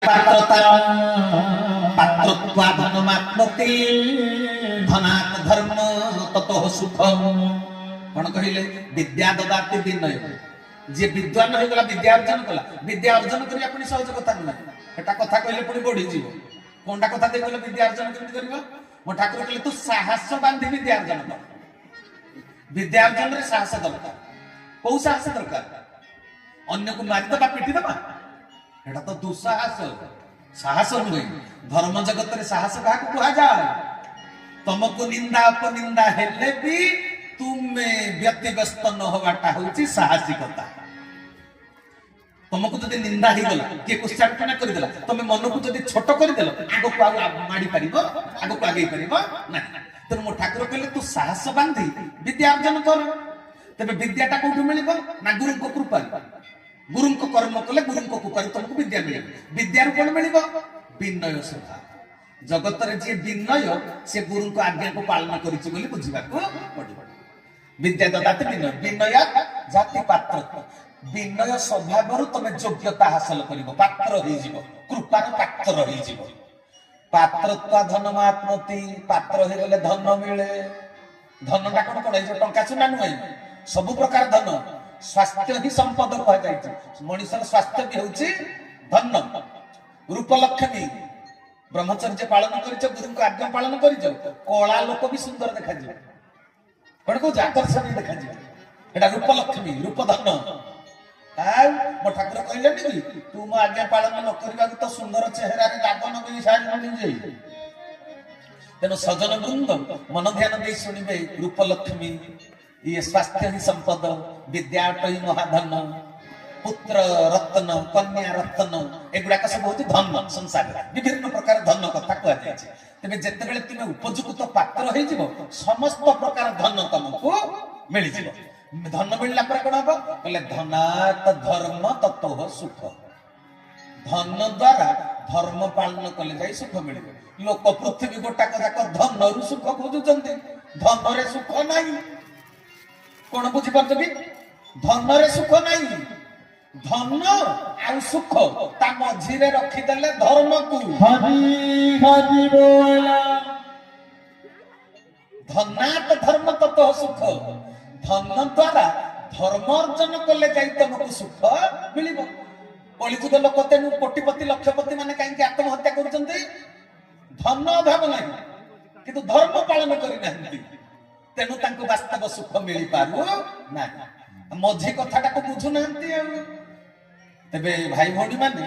पात्रता पात्रत्वाधनमात्मते धनात् धर्म ततः सुखम कौन कहले विद्या ददाति विनय जे विद्वान हो गला विद्या अर्जन कला विद्या अर्जन करी अपनी सहज कथा न एटा कथा कहले पुनी बढ़ी जीवो कोनटा कथा दे कहले विद्या अर्जन केमति करबो मो ठाकुर कहले तू साहस बांधी विद्या अर्जन कर विद्या अर्जन रे साहस दरकार को साहस दरकार अन्य को मारि दबा पिटी दबा एटा तो दुस्साहस साहस नुहे धर्म जगत रे साहस काहा कुहा जाय तुमको निंदा अपनिंदा हेले भी तुमे व्यक्तिगत न होवाटा होची साहसिकता तुमको जदि निंदा ही गला के कुचाटना कर देला तुमे मन को जदि छोट कर देला आगो को माडी परिबो आगो को आगे परिबो ना त मो ठाकुर कहले तू साहस बांधी विद्या अर्जन कर तबे विद्याटा कोठु मिलिबो ना गुरु को कृपा गुरु को कर्म कले गुरु को कृपा तुमको विद्या मिलिबो विद्या रू कोन मिलिबो विनय स्वभाव जगत रे जे विनय से गुरु को आज्ञा को पालन करिछि बोली बुझिबा को पडिबो विद्या ददाति विनय विनय जाति पात्र विनय स्वभाव तुम योग्यता हासिल करिबो पात्र होई जिवो कृपार पात्र होई जिवो पात्रत्वा धनमात्मति पात्र हे गले धन मिले धनटा कोन कोन जे टंका चुना नुई सब प्रकार धन स्वास्थ्य ही संपद कह जाय मनुष्य स्वास्थ्य भी होची धन रूप लक्ष्मी ब्रह्मचर्य पालन करिछ गुरु को आज्ञा पालन करिछ कला लोक भी सुंदर देखा जाय कौन को आकर्षण देखा जाए एटा रूप लक्ष्मी रूप धन मो ठाकुर कहले नी तू मो आज्ञा पालन न करबा तो सुंदर चेहरा रे दागन भी साइड बनी जाई तेनो सजन वृंद मन ध्यान दे सुनिबे रूप लक्ष्मी ये स्वास्थ्य ही संपद विद्याटय महाधन पुत्र रत्न कन्या रत्न एगुड़ा सब होती धन संसार विभिन्न प्रकार धन कथा कह जाय तेबे जते बेले तुमे उपयुक्त पात्र होई जिवो समस्त प्रकार धन तुमको मिल जिवो धन मिलला पर कोन हबो कहले धनात धर्म ततः सुख धन द्वारा धर्म पालन कले जाई सुख मिलिबो लोक पृथ्वी गोटा जाक धन रु सुख खोजुचंती धन रे सुख नाही कोन बुझि परछ कि धन रे सुख नाही धन आ सुख ता मझिरे रखी देले धर्म को हरि हरि बोला धनात धर्म ततः सुख धन द्वारा धर्म अर्जन कले जाई तुमको सुख मिलिबो कलिजुग लोक तेनु कोटिपति लक्षपति माने काहे आत्महत्या करूचंती धन अभाव नाही किंतु धर्म पालन करि नाहंती तेनु तांको वास्तव सुख मिली पारु ना मझी कथाटा को बुझु नाहंती तेबे भाई भौणी माने